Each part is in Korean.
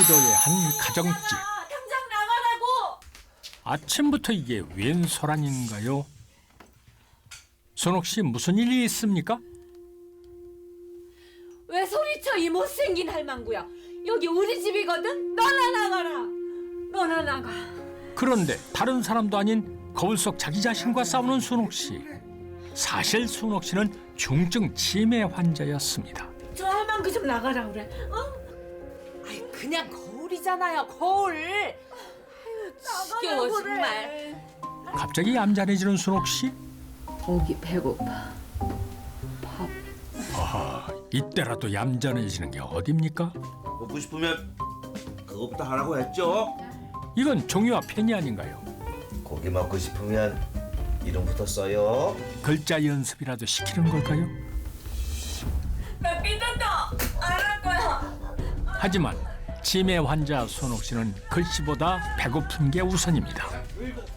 경기도의 한 가정집. 당장 나가라고! 아침부터 이게 웬 소란인가요? 순옥 씨 무슨 일이 있습니까? 왜 소리쳐 이 못생긴 할망구야? 여기 우리 집이거든? 너나 나가라! 너나 나가. 그런데 다른 사람도 아닌 거울 속 자기 자신과 싸우는 순옥 씨. 사실 순옥 씨는 중증 치매 환자였습니다. 저 할망구 좀 나가라 그래. 어? 아이 그냥 거울이잖아요, 거울. 지겨워 정말. 갑자기 얌전해지는 순옥 씨. 목이 배고파. 이때라도 얌전해지는 게 어딥니까? 먹고 싶으면 그거부터 하라고 했죠. 이건 종이와 펜이 아닌가요? 고기 먹고 싶으면 이름부터 써요. 글자 연습이라도 시키는 걸까요? 나 삐졌다. 안 할 거야. 하지만 치매 환자 순옥 씨는 글씨보다 배고픈 게 우선입니다.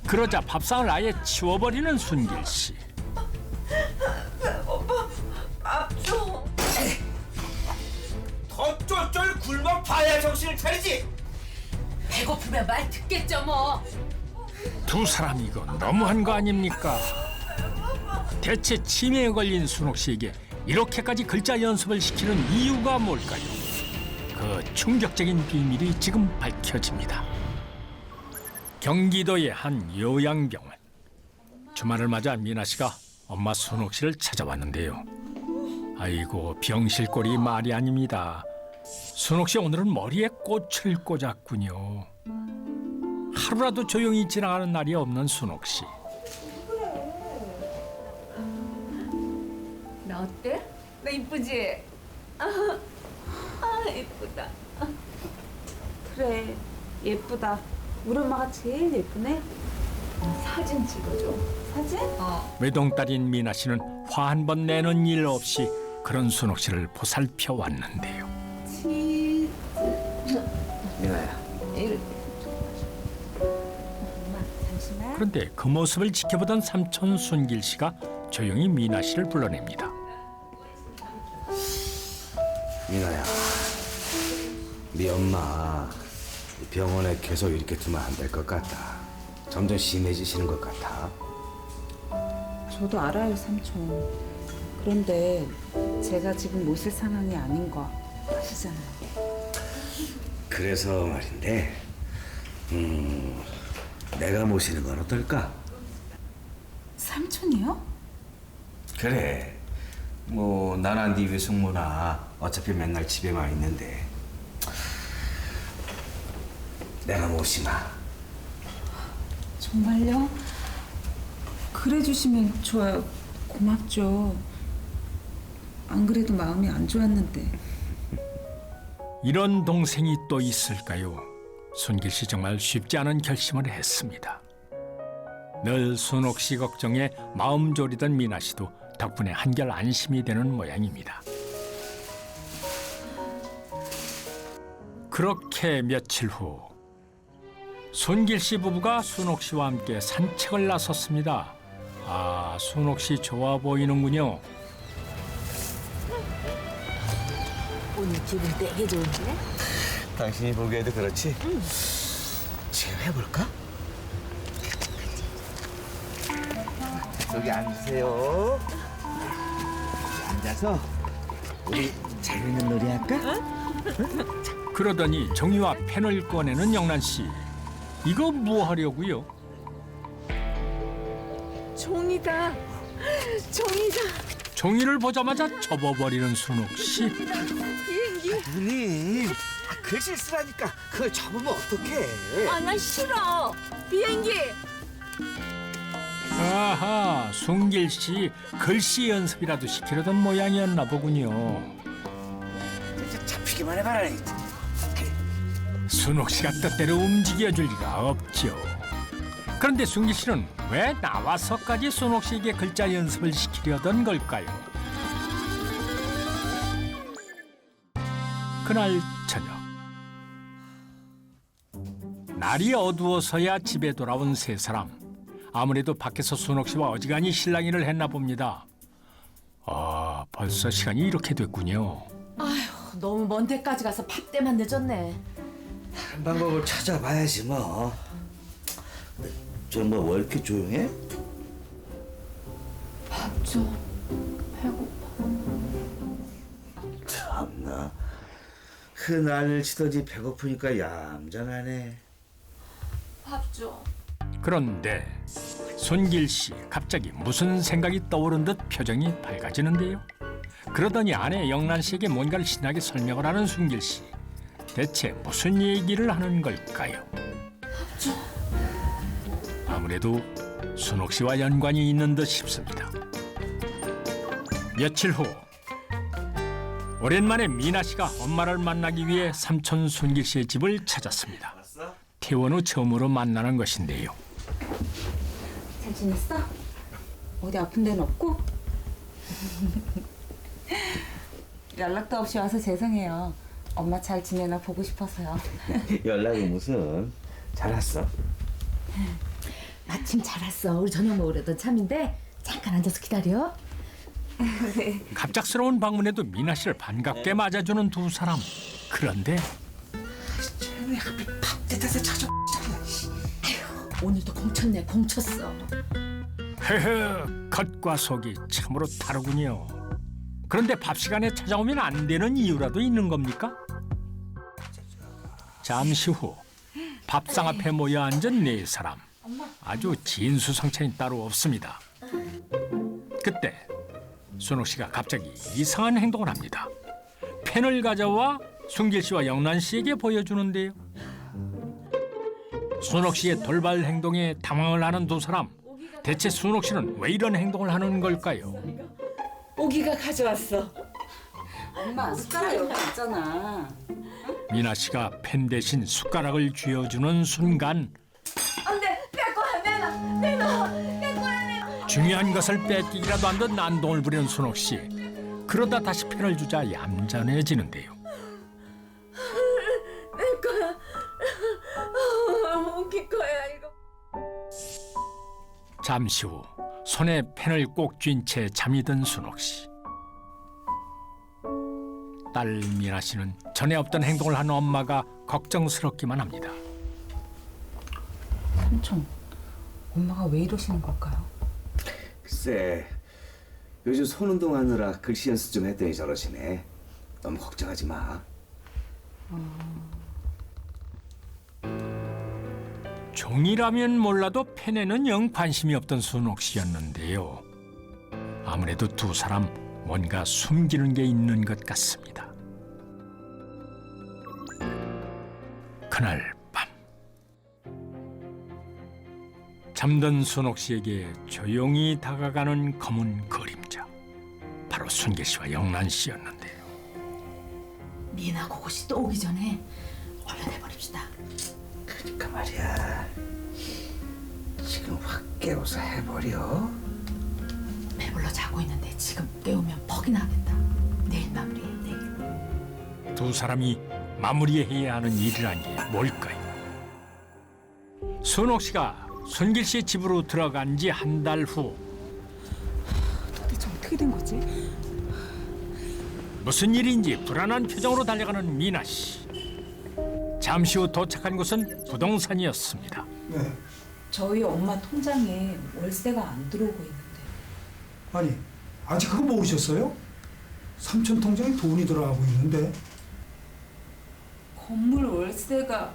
그러자 밥상을 아예 치워버리는 순길 씨. 밥 줘. 더 쫄쫄 굶어 봐야 정신을 차리지. 배고프면 말 듣겠죠 뭐. 두 사람 이거 너무한 거 아닙니까? 대체 치매에 걸린 순옥 씨에게 이렇게까지 글자 연습을 시키는 이유가 뭘까요? 그 충격적인 비밀이 지금 밝혀집니다. 경기도의 한 요양병원. 주말을 맞아 미나 씨가 엄마 순옥 씨를 찾아왔는데요. 아이고 병실꼴이 말이 아닙니다. 순옥 씨 오늘은 머리에 꽃을 꽂았군요. 하루라도 조용히 지나가는 날이 없는 순옥 씨. 나 어때? 나 이쁘지? 이쁘다. 그래, 예쁘다. 우리 엄마가 제일 예쁘네. 사진 찍어줘. 사진? 외동딸인 미나 씨는 화 한 번 내는 일 없이 그런 순옥 씨를 보살펴 왔는데요. 치즈. 미나야. 엄마, 잠시만. 그런데 그 모습을 지켜보던 삼촌 순길 씨가 조용히 미나 씨를 불러냅니다. 미나야, 네 엄마 병원에 계속 이렇게 두면 안 될 것 같다. 점점 심해지시는 것 같아. 저도 알아요, 삼촌. 그런데 제가 지금 모실 상황이 아닌 거 아시잖아요. 그래서 말인데, 내가 모시는 건 어떨까? 삼촌이요? 그래, 뭐 나나 네 외숙모나 어차피 맨날 집에만 있는데 내가 모시마. 정말요? 그래 주시면 좋아요. 고맙죠. 안 그래도 마음이 안 좋았는데. 이런 동생이 또 있을까요? 순길 씨 정말 쉽지 않은 결심을 했습니다. 늘 순옥 씨 걱정에 마음 졸이던 미나 씨도 덕분에 한결 안심이 되는 모양입니다. 그렇게 며칠 후 순길 씨 부부가 순옥 씨와 함께 산책을 나섰습니다. 아, 순옥 씨 좋아 보이는군요. 오늘 기분 되게 좋은데? 당신이 보기에도 그렇지. 지금 해볼까? 여기 앉으세요. 앉아서 우리 재밌는 놀이 할까? 그러더니 종이와 펜을 꺼내는 영란 씨. 이거 뭐 하려고요? 종이다. 종이다. 종이를 보자마자 접어버리는 순옥 씨. 누님, 글씨 쓰라니까 그걸 접으면 어떡해? 아, 나 싫어. 비행기. 아하, 순길 씨 글씨 연습이라도 시키려던 모양이었나 보군요. 잡히기만 해봐라. 순옥 씨가 뜻대로 움직여줄 리가 없죠. 그런데 순길 씨는 왜 나와서까지 순옥 씨에게 글자 연습을 시키려던 걸까요? 그날 저녁, 날이 어두워서야 집에 돌아온 세 사람. 아무래도 밖에서 순옥 씨와 어지간히 실랑이를 했나 봅니다. 아, 벌써 시간이 이렇게 됐군요. 너무 먼 데까지 가서 밥 때만 늦었네. 다른 방법을 찾아봐야지 뭐. 정말 왜 이렇게 조용해? 참나. 흔한일 치더니 배고프니까 얌전하네. 그런데 손길 씨 갑자기 무슨 생각이 떠오른 듯 표정이 밝아지는데요. 그러더니 아내 영란 씨에게 뭔가를 신나게 설명을 하는 순길 씨. 대체 무슨 얘기를 하는 걸까요? 아무래도 순옥 씨와 연관이 있는 듯 싶습니다. 며칠 후 오랜만에 미나 씨가 엄마를 만나기 위해 삼촌 순길 씨의 집을 찾았습니다. 퇴원 후 처음으로 만나는 것인데요. 잘 지냈어? 어디 아픈 데는 없고? 연락도 없이 와서 죄송해요. 엄마 잘 지내나 보고 싶어서요. 연락이 무슨? 잘 왔어? 마침 잘 왔어. 우리 저녁 먹으려던 참인데 잠깐 앉아서 기다려. 갑작스러운 방문에도 미나 씨를 반갑게 맞아주는 두 사람. 그런데 오늘도 공쳤네. 공쳤어. 헤헤, 겉과 속이 참으로 다르군요. 그런데 밥 시간에 찾아오면 안 되는 이유라도 있는 겁니까? 잠시 후 밥상 앞에 모여 앉은 네 사람. 아주 진수성찬이 따로 없습니다. 그때 순옥 씨가 갑자기 이상한 행동을 합니다. 펜을 가져와 순길 씨와 영란 씨에게 보여주는데요. 순옥 씨의 돌발 행동에 당황을 하는 두 사람. 대체 순옥 씨는 왜 이런 행동을 하는 걸까요? 오기가 가져왔어. 엄마 숟가락 여기 있잖아. 미나 씨가 펜 대신 숟가락을 쥐어주는 순간 안돼, 내놔. 중요한 것을 뺏기기라도 한 듯 난동을 부리는 순옥 씨. 그러다 다시 펜을 주자 얌전해지는데요. 내 거야. 오기 거야 이거. 잠시 후 손에 펜을 꼭 쥔 채 잠이 든 순옥 씨. 딸 미나 씨는 전에 없던 행동을 한 엄마가 걱정스럽기만 합니다. 삼촌, 엄마가 왜 이러시는 걸까요? 글쎄, 요즘 손 운동하느라 글씨 연습 좀 했더니 저러시네. 너무 걱정하지 마. 종이라면 몰라도 펜에는 영 관심이 없던 순옥 씨였는데요. 아무래도 두 사람 뭔가 숨기는 게 있는 것 같습니다. 그날 밤 잠든 순옥 씨에게 조용히 다가가는 검은 그림자. 바로 순길 씨와 영란 씨였는데요. 미나 고고씨 또 오기 전에 얼른 해버립시다. 그러니까 말이야. 지금 확 깨워서 해버려. 배불러 자고 있는데 지금 깨우면 퍽이 나겠다. 내일 마무리해. 내일. 두 사람이 마무리해야 하는 일이란 게 뭘까요? 순옥 씨가 순길 씨의 집으로 들어간 지 한 달 후 도대체 어떻게 된 거지? 무슨 일인지 불안한 표정으로 달려가는 미나 씨. 잠시 후 도착한 곳은 부동산이었습니다. 저희 엄마 통장에 월세가 안 들어오고 있는데. 아니, 아직 그거 모르셨어요? 삼촌 통장에 돈이 들어가고 있는데. 건물 월세가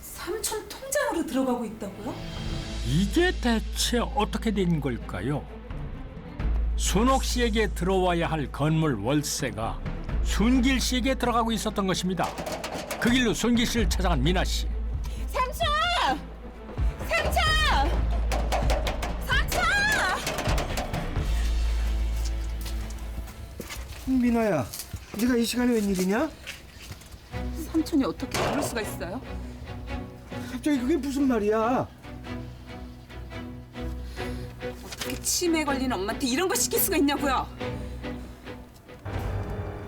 삼촌 통장으로 들어가고 있다고요? 이게 대체 어떻게 된 걸까요? 순옥 씨에게 들어와야 할 건물 월세가 순길 씨에게 들어가고 있었던 것입니다. 그 길로 순길 씨를 찾아간 미나 씨. 민아야, 네가 이 시간에 웬일이냐? 삼촌이 어떻게 그럴 수가 있어요? 갑자기 그게 무슨 말이야? 어떻게 치매에 걸린 엄마한테 이런 거 시킬 수가 있냐고요?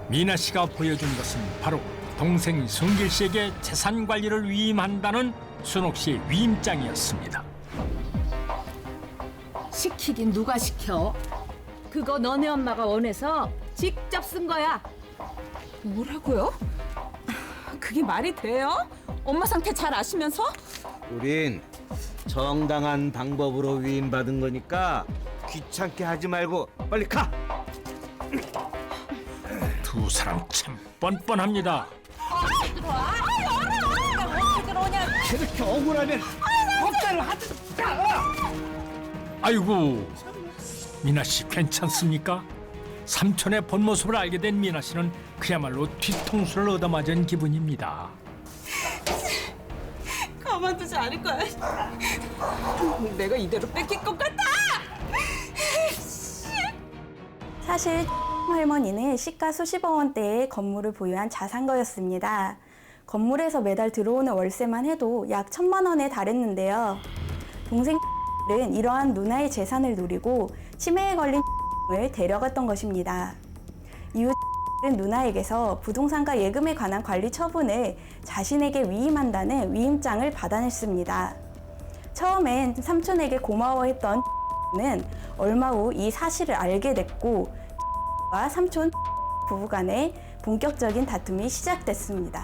미나 씨가 보여준 것은 바로 동생 순길 씨에게 재산 관리를 위임한다는 순옥 씨의 위임장이었습니다. 시키긴 누가 시켜? 그거 너네 엄마가 원해서 직접 쓴 거야. 뭐라고요? 그게 말이 돼요? 엄마 상태 잘 아시면서? 우린 정당한 방법으로 위임받은 거니까 귀찮게 하지 말고 빨리 가. 두 사람 참 뻔뻔합니다. 그렇게 억울하면 법대로 하든가. 아이고, 미나 씨 괜찮습니까? 삼촌의 본 모습을 알게 된 미나 씨는 그야말로 뒤통수를 얻어맞은 기분입니다. 가만두지 않을 거야. 내가 이대로 뺏길 것 같아. 사실 할머니는 시가 수십억 원대의 건물을 보유한 자산가였습니다. 건물에서 매달 들어오는 월세만 해도 약 1,000만 원에 달했는데요. 동생은 이러한 누나의 재산을 노리고 치매에 걸린 을 데려갔던 것입니다. 이후 누나에게서 부동산과 예금에 관한 관리 처분을 자신에게 위임한다는 위임장을 받아냈습니다. 처음엔 삼촌에게 고마워했던 는 얼마 후 이 사실을 알게 됐고 와 삼촌 부부간의 본격적인 다툼이 시작됐습니다.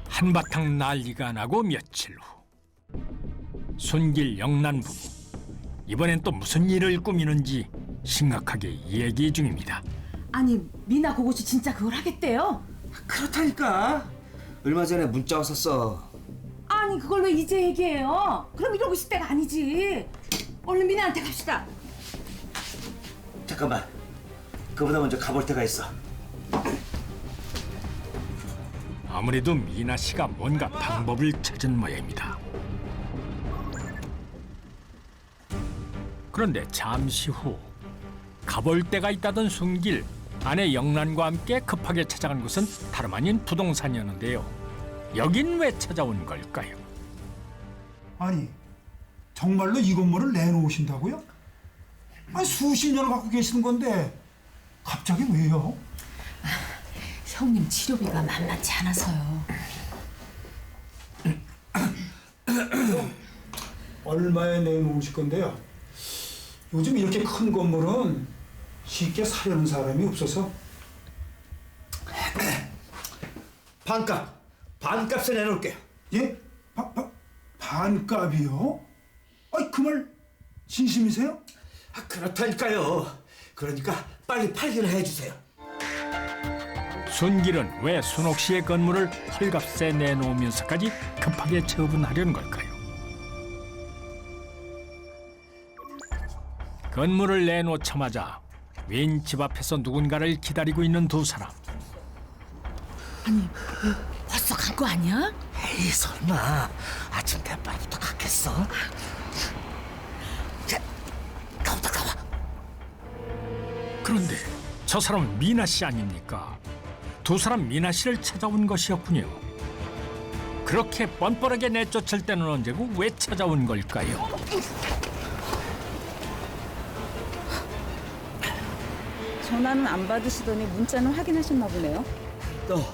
한바탕 난리가 나고 며칠 후 손길 영란 부부, 이번엔 또 무슨 일을 꾸미는지 심각하게 얘기 중입니다. 아니 미나 고고씨 진짜 그걸 하겠대요? 그렇다니까. 얼마 전에 문자 왔었어. 아니 그걸 왜 이제 얘기해요? 그럼 이러고 있을 때가 아니지. 얼른 미나한테 갑시다. 잠깐만. 그보다 먼저 가볼 데가 있어. 아무래도 미나 씨가 뭔가 방법을 찾은 모양입니다. 그런데 잠시 후 가볼 데가 있다던 순길, 아내 영란과 함께 급하게 찾아간 곳은 다름 아닌 부동산이었는데요. 여긴 왜 찾아온 걸까요? 아니 정말로 이 건물을 내놓으신다고요? 아니 수십 년을 갖고 계시는 건데 갑자기 왜요? 형님 치료비가 만만치 않아서요. 얼마에 내놓으실 건데요? 요즘 이렇게 큰 건물은 쉽게 사려는 사람이 없어서. 반값에 내놓을게요. 예? 반값이요? 아니 그 말 진심이세요? 그렇다니까요. 그러니까 빨리 팔기는 해주세요. 순길은 왜 순옥 씨의 건물을 헐값에 내놓으면서까지 급하게 처분하려는 걸까요? 건물을 내놓자마자 웬 집 앞에서 누군가를 기다리고 있는 두 사람. 벌써 간 거 아니야? 에이 설마 아침 대바부터 갔겠어? 가보다 가봐. 그런데 저 사람은 미나 씨 아닙니까? 두 사람 미나 씨를 찾아온 것이었군요. 그렇게 뻔뻔하게 내쫓을 때는 언제고 왜 찾아온 걸까요? 전화는 안 받으시더니 문자는 확인하셨나 보네요. 너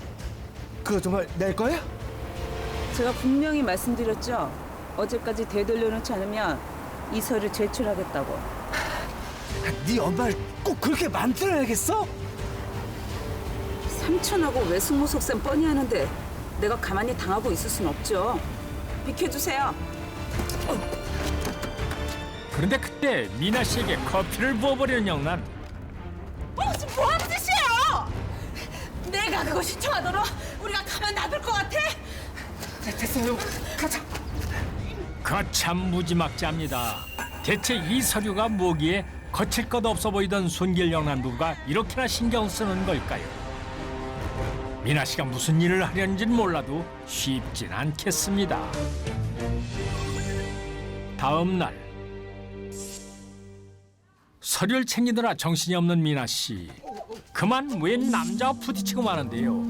그거 정말 낼 거야? 제가 분명히 말씀드렸죠. 어제까지 되돌려놓지 않으면 이 서류 제출하겠다고. 네 엄마를 꼭 그렇게 만들어야겠어? 삼촌하고 외숙모속셈 뻔히 하는데 내가 가만히 당하고 있을 순 없죠. 비켜주세요. 그런데 그때 미나 씨에게 커피를 부어버리는 영란. 지금 뭐 하는 짓이에요? 내가 그거 신청하도록 우리가 가만 놔둘 것 같아? 됐어요. 가자. 거참 무지막지합니다. 대체 이 서류가 뭐기에 거칠 것 없어 보이던 손길 영란 부부가 이렇게나 신경 쓰는 걸까요? 미나 씨가 무슨 일을 하려는지는 몰라도 쉽진 않겠습니다. 다음 날 서류를 챙기느라 정신이 없는 미나 씨. 그만 웬 남자와 부딪히고 마는데요.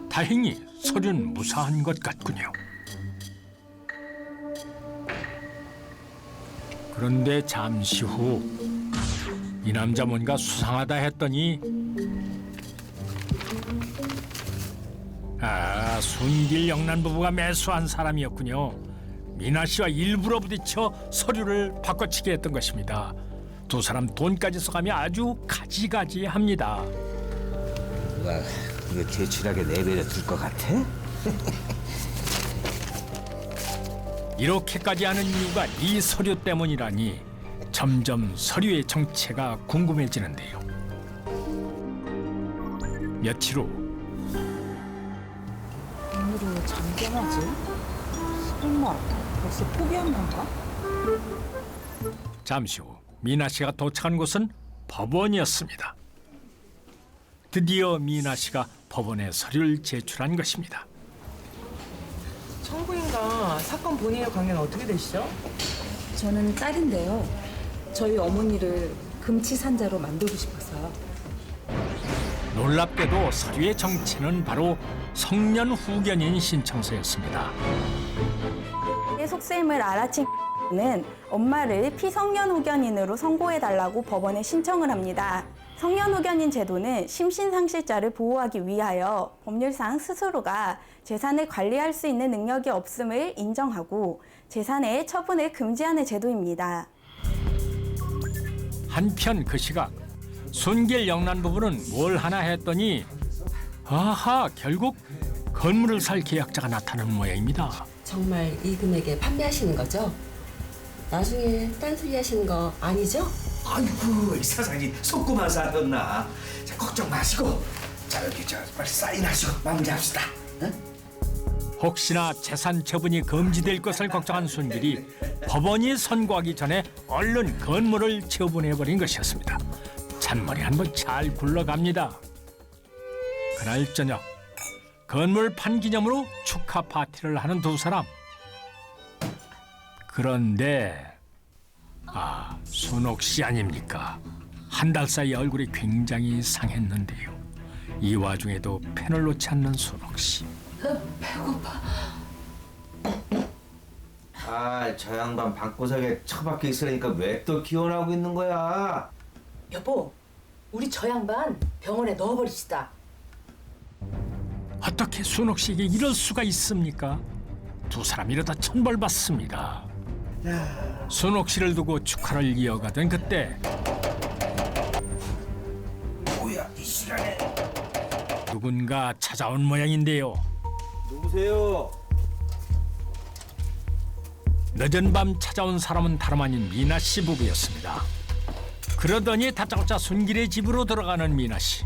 다행히 서류는 무사한 것 같군요. 그런데 잠시 후 이 남자 뭔가 수상하다 했더니 순길 영란 부부가 매수한 사람이었군요. 미나 씨와 일부러 부딪혀 서류를 바꿔치기 했던 것입니다. 두 사람 돈까지 써가며 아주 가지가지합니다. 누가 이거 제출하게 내버려 둘 것 같아? 이렇게까지 하는 이유가 이 서류 때문이라니 점점 서류의 정체가 궁금해지는데요. 며칠 후 오늘은 잠잠하지? 설마 벌써 포기한 건가? 잠시 후 미나 씨가 도착한 곳은 법원이었습니다. 드디어 미나 씨가 법원에 서류를 제출한 것입니다. 청구인과 사건 본인의 관계는 어떻게 되시죠? 저는 딸인데요. 저희 어머니를 금치산자로 만들고 싶어서요. 놀랍게도 서류의 정체는 바로 성년 후견인 신청서였습니다. 속셈을 알아챈 는 엄마를 피성년 후견인으로 선고해달라고 법원에 신청을 합니다. 성년 후견인 제도는 심신상실자를 보호하기 위하여 법률상 스스로가 재산을 관리할 수 있는 능력이 없음을 인정하고 재산의 처분을 금지하는 제도입니다. 한편 그 시각 손길 영란 부부는 뭘 하나 했더니 아하 결국 건물을 살 계약자가 나타나는 모양입니다. 정말 이 금액에 판매하시는 거죠? 나중에 딴소리 하시는 거 아니죠? 아이고 사장님 속고만 사셨나? 자, 걱정 마시고 자 여기 저 빨리 사인하시고 마무리합시다. 응? 혹시나 재산 처분이 금지될 것을 걱정한 손길이 법원이 선고하기 전에 얼른 건물을 처분해버린 것이었습니다. 잔머리 한번 잘 굴러갑니다. 그날 저녁 건물 판 기념으로 축하 파티를 하는 두 사람. 그런데 순옥 씨 아닙니까? 한 달 사이 얼굴이 굉장히 상했는데요. 이 와중에도 펜을 놓지 않는 순옥 씨. 저 양반 방구석에 처박혀 있으니까 왜 또 기원하고 있는 거야? 여보, 우리 저 양반 병원에 넣어버리시다. 어떻게 순옥 씨에게 이럴 수가 있습니까? 두 사람 이러다 천벌받습니다. 순옥 씨를 두고 축하를 이어가던 그때 뭐야 이 시간에? 누군가 찾아온 모양인데요. 누구세요? 늦은 밤 찾아온 사람은 다름 아닌 미나 씨 부부였습니다. 그러더니 다짜고짜 손길의 집으로 들어가는 미나 씨.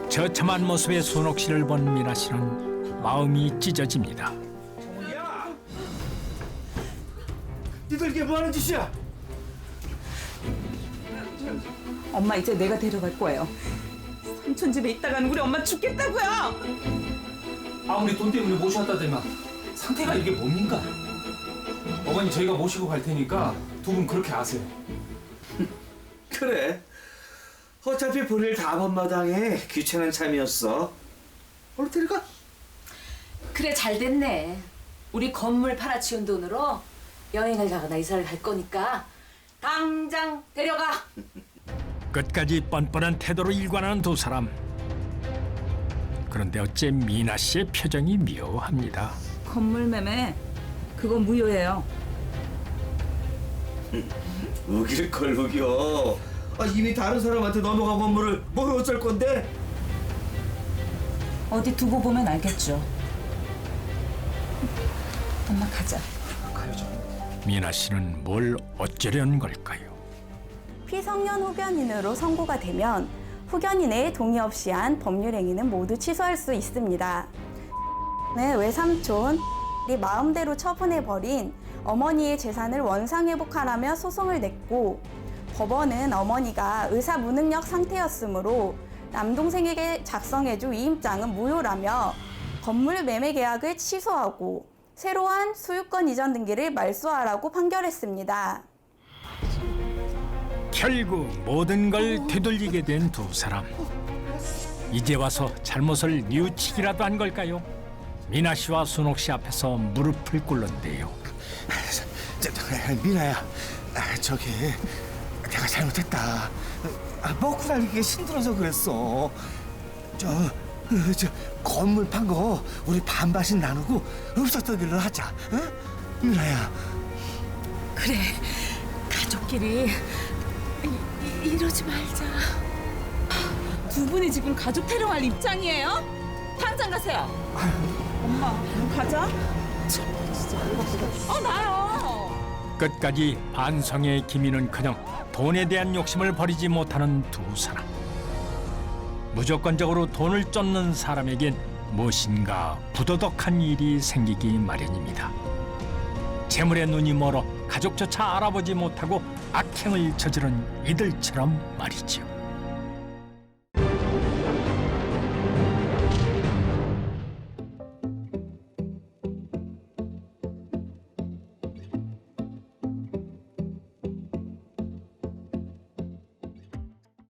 처참한 모습의 순옥 씨를 본 미나 씨는 마음이 찢어집니다. 야, 니들 이게 뭐 하는 짓이야? 엄마 이제 내가 데려갈 거예요. 삼촌 집에 있다가는 우리 엄마 죽겠다고요. 아무리 돈 때문에 모셔왔다더니만 상태가 이게 뭡니까? 어머니 저희가 모시고 갈 테니까 두 분 그렇게 아세요. 그래. 어차피 볼일 다 먼마당에 귀찮은 참이었어. 얼른 데려가. 그래 잘 됐네. 우리 건물 팔아치운 돈으로 여행을 가거나 이사를 갈 거니까 당장 데려가. 끝까지 뻔뻔한 태도로 일관하는 두 사람. 그런데 어째 미나 씨의 표정이 묘합니다. 건물 매매 그거 무효예요. 우기를 걸 우겨. 이미 다른 사람한테 넘어간 건물을 뭘 어쩔 건데? 어디 두고 보면 알겠죠. 엄마 가자. 미나 씨는 뭘 어쩌려는 걸까요? 피성년 후견인으로 선고가 되면 후견인의 동의 없이 한 법률 행위는 모두 취소할 수 있습니다. 외삼촌이 마음대로 처분해버린 어머니의 재산을 원상회복하라며 소송을 냈고 법원은 어머니가 의사 무능력 상태였으므로 남동생에게 작성해준 위임장은 무효라며 건물 매매 계약을 취소하고 새로운 소유권 이전 등기를 말소하라고 판결했습니다. 결국 모든 걸 되돌리게 된 두 사람. 이제 와서 잘못을 뉘우치기라도 한 걸까요? 미나 씨와 순옥 씨 앞에서 무릎을 꿇는데요. 미나야, 저기 내가 잘못했다. 먹고 살기가 힘들어서 그랬어. 저 건물 판 거 우리 반반씩 나누고 없었던 일로 하자. 응? 미나야. 그래, 가족끼리 이러지 말자. 두 분이 지금 가족 태령할 입장이에요? 당장 가세요. 엄마, 가자. 나요. 끝까지 반성의 기미는커녕 돈에 대한 욕심을 버리지 못하는 두 사람. 무조건적으로 돈을 쫓는 사람에겐 무엇인가 부도덕한 일이 생기기 마련입니다. 재물에 눈이 멀어 가족조차 알아보지 못하고 악행을 저지른 이들처럼 말이죠.